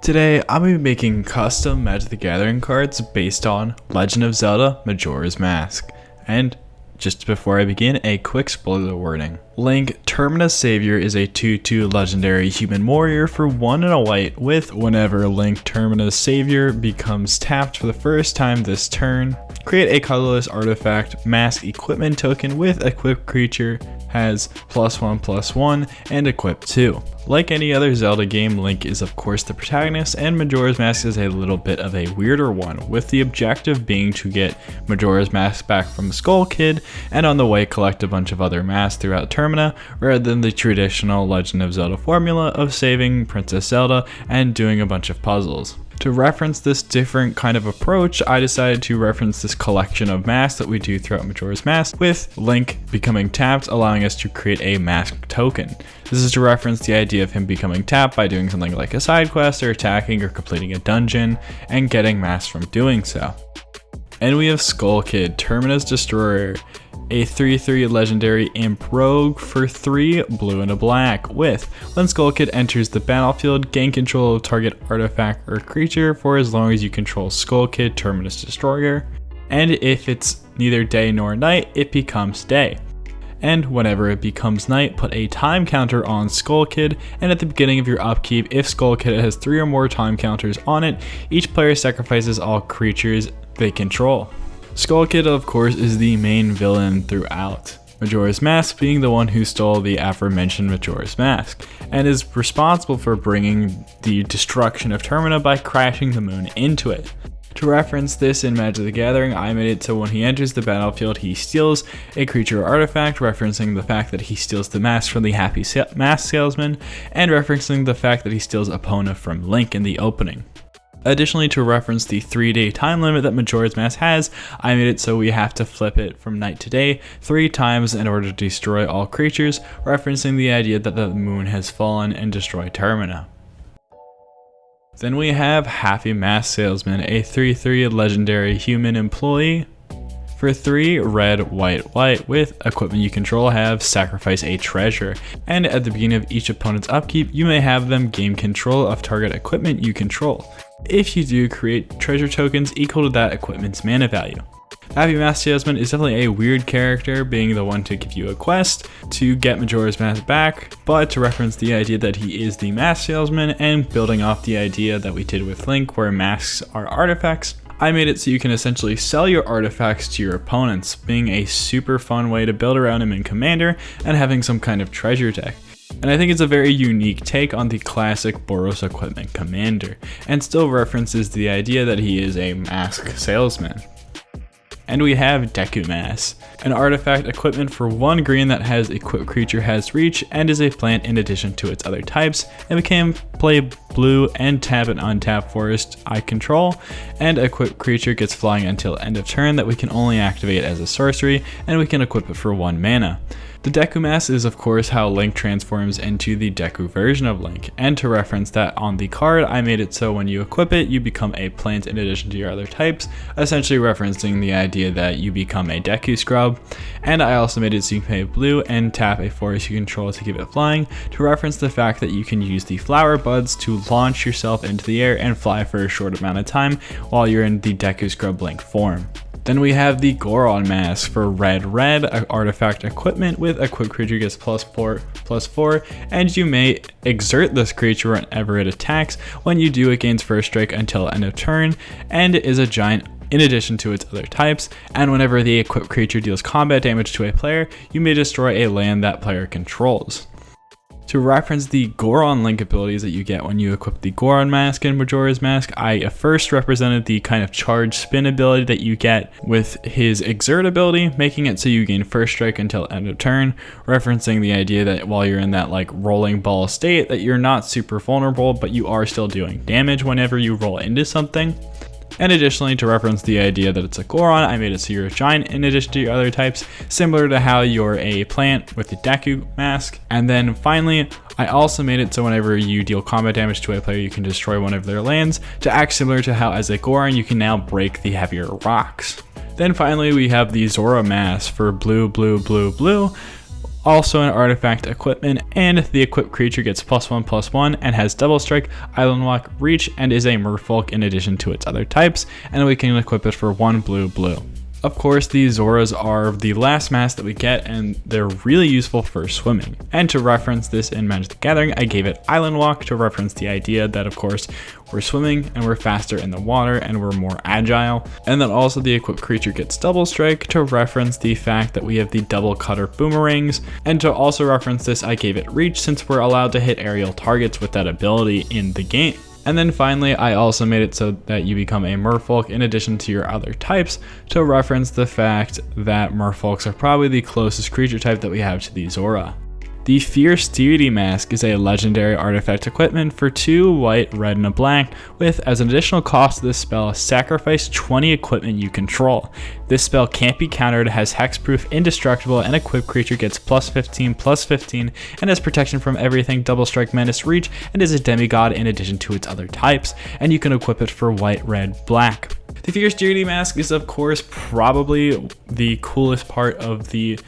Today, I'm going to be making custom Magic the Gathering cards based on Legend of Zelda Majora's Mask. And just before I begin, a quick spoiler warning. Link, Termina's Savior is a 2/2 legendary human warrior for 1 and a white with whenever Link Termina's Savior becomes tapped for the first time this turn, create a colorless artifact mask equipment token with equipped creature has +1/+1 and equip 2. Like any other Zelda game, Link is of course the protagonist, and Majora's Mask is a little bit of a weirder one, with the objective being to get Majora's Mask back from Skull Kid, and on the way collect a bunch of other masks throughout Termina, rather than the traditional Legend of Zelda formula of saving Princess Zelda and doing a bunch of puzzles. To reference this different kind of approach, I decided to reference this collection of masks that we do throughout Majora's Mask, with Link becoming tapped, allowing us to create a mask token. This is to reference the idea of him becoming tapped by doing something like a side quest or attacking or completing a dungeon and getting masks from doing so. And we have Skull Kid, Termina's Destroyer, a 3/3 legendary imp rogue for 3 blue and a black with, when Skull Kid enters the battlefield, gain control of target artifact or creature for as long as you control Skull Kid, Termina's Destroyer, and if it's neither day nor night, it becomes day. And whenever it becomes night, put a time counter on Skull Kid, and at the beginning of your upkeep, if Skull Kid has 3 or more time counters on it, each player sacrifices all creatures they control. Skull Kid, of course, is the main villain throughout Majora's Mask, being the one who stole the aforementioned Majora's Mask, and is responsible for bringing the destruction of Termina by crashing the moon into it. To reference this in Magic the Gathering, I made it so when he enters the battlefield, he steals a creature or artifact, referencing the fact that he steals the mask from the Happy Mask Salesman, and referencing the fact that he steals Epona from Link in the opening. Additionally, to reference the 3-day time limit that Majora's Mask has, I made it so we have to flip it from night to day 3 times in order to destroy all creatures, referencing the idea that the moon has fallen and destroyed Termina. Then we have Happy Mask Salesman, a 3/3 legendary human employee for 3 red, white with equipment you control have sacrifice a treasure, and at the beginning of each opponent's upkeep, you may have them gain control of target equipment you control. If you do, create treasure tokens equal to that equipment's mana value. Happy Mask Salesman is definitely a weird character, being the one to give you a quest to get Majora's Mask back, but to reference the idea that he is the Mask Salesman and building off the idea that we did with Link where masks are artifacts, I made it so you can essentially sell your artifacts to your opponents, being a super fun way to build around him in Commander and having some kind of treasure deck. And I think it's a very unique take on the classic Boros equipment commander, and still references the idea that he is a mask salesman. And we have Deku Mask, an artifact equipment for 1 green that has equipped creature has reach and is a plant in addition to its other types, and can play blue and tap an untapped forest I control, and equipped creature gets flying until end of turn that we can only activate as a sorcery, and we can equip it for 1 mana. The Deku Mask is of course how Link transforms into the Deku version of Link, and to reference that on the card, I made it so when you equip it, you become a plant in addition to your other types, essentially referencing the idea that you become a Deku scrub, and I also made it so you can pay blue and tap a forest you control to give it flying, to reference the fact that you can use the flower buds to launch yourself into the air and fly for a short amount of time while you're in the Deku scrub Link form. Then we have the Goron Mask for red, artifact equipment with equipped creature gets +4/+4, and you may exert this creature whenever it attacks. When you do, it gains first strike until end of turn, and is a giant in addition to its other types, and whenever the equipped creature deals combat damage to a player, you may destroy a land that player controls. To reference the Goron Link abilities that you get when you equip the Goron Mask in Majora's Mask, I first represented the kind of charge spin ability that you get with his Exert ability, making it so you gain first strike until end of turn, referencing the idea that while you're in that like rolling ball state that you're not super vulnerable, but you are still doing damage whenever you roll into something. And additionally, to reference the idea that it's a Goron, I made it so you're a giant in addition to your other types, similar to how you're a plant with the Deku Mask. And then finally, I also made it so whenever you deal combat damage to a player, you can destroy one of their lands, to act similar to how as a Goron, you can now break the heavier rocks. Then finally, we have the Zora Mask for blue, also an artifact equipment, and the equipped creature gets +1/+1 and has double strike, island walk, reach, and is a merfolk in addition to its other types, and we can equip it for 1 blue. Of course, these Zoras are the last mask that we get, and they're really useful for swimming. And to reference this in Magic the Gathering, I gave it Island Walk to reference the idea that, of course, we're swimming and we're faster in the water and we're more agile. And then also the equipped creature gets Double Strike to reference the fact that we have the double cutter boomerangs. And to also reference this, I gave it Reach since we're allowed to hit aerial targets with that ability in the game. And then finally, I also made it so that you become a merfolk in addition to your other types to reference the fact that merfolks are probably the closest creature type that we have to the Zora. The Fierce Deity Mask is a legendary artifact equipment for 2 white, red, and a black, with, as an additional cost of this spell, sacrifice 20 equipment you control. This spell can't be countered, has hexproof, indestructible, and equipped creature gets +15/+15, and has protection from everything, double strike, menace, reach, and is a demigod in addition to its other types, and you can equip it for white, red, black. The Fierce Deity Mask is, of course, probably the coolest part of the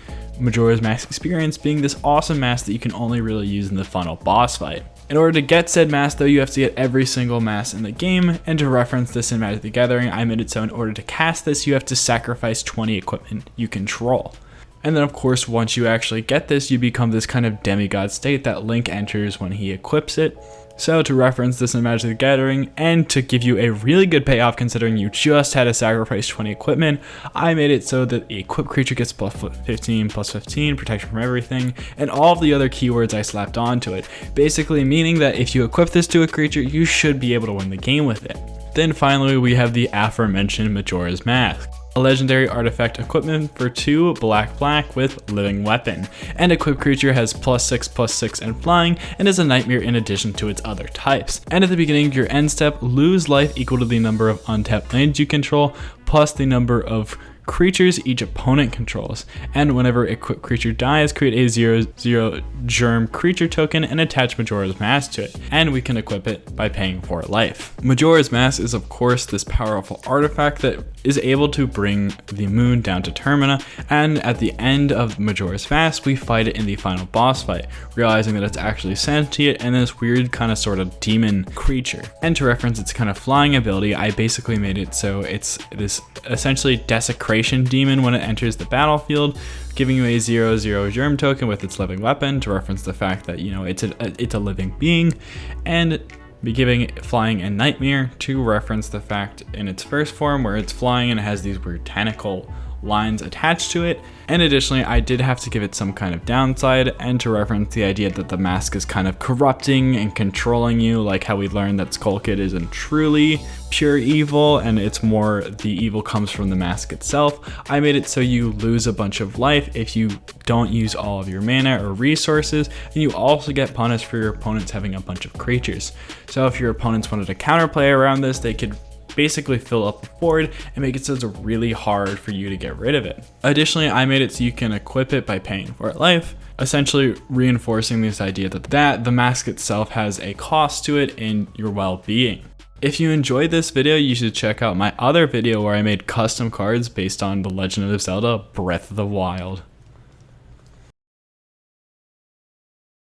Majora's Mask experience, being this awesome mask that you can only really use in the final boss fight. In order to get said mask though, you have to get every single mask in the game, and to reference this in Magic the Gathering, I made it so in order to cast this, you have to sacrifice 20 equipment you control. And then of course, once you actually get this, you become this kind of demigod state that Link enters when he equips it. So to reference this in Magic the Gathering, and to give you a really good payoff considering you just had to sacrifice 20 equipment, I made it so that the equipped creature gets +15/+15, protection from everything, and all of the other keywords I slapped onto it, basically meaning that if you equip this to a creature, you should be able to win the game with it. Then finally, we have the aforementioned Majora's Mask, a legendary artifact equipment for 2 black with living weapon, and equipped creature has +6/+6 and flying, and is a nightmare in addition to its other types. And at the beginning of your end step, lose life equal to the number of untapped lands you control, plus the number of creatures each opponent controls, and whenever equipped creature dies, create a 0/0 germ creature token and attach Majora's Mask to it, and we can equip it by paying for life. Majora's Mask is of course this powerful artifact that is able to bring the moon down to Termina, and at the end of Majora's Mask, we fight it in the final boss fight, realizing that it's actually sentient and this weird kind of sort of demon creature. And to reference its kind of flying ability, I basically made it so it's this essentially desecration demon when it enters the battlefield, giving you a 0/0 germ token with its living weapon to reference the fact that, you know, it's a living being, and be giving it flying and nightmare to reference the fact in its first form where it's flying and it has these weird tentacle lines attached to it. And additionally, I did have to give it some kind of downside, and to reference the idea that the mask is kind of corrupting and controlling you, like how we learned that Skull Kid isn't truly pure evil and it's more the evil comes from the mask itself. I made it so you lose a bunch of life if you don't use all of your mana or resources, and you also get punished for your opponents having a bunch of creatures. So if your opponents wanted to counterplay around this, they could basically fill up the board and make it so it's really hard for you to get rid of it. Additionally, I made it so you can equip it by paying for it life, essentially reinforcing this idea that the mask itself has a cost to it in your well-being. If you enjoyed this video, you should check out my other video where I made custom cards based on The Legend of Zelda Breath of the Wild.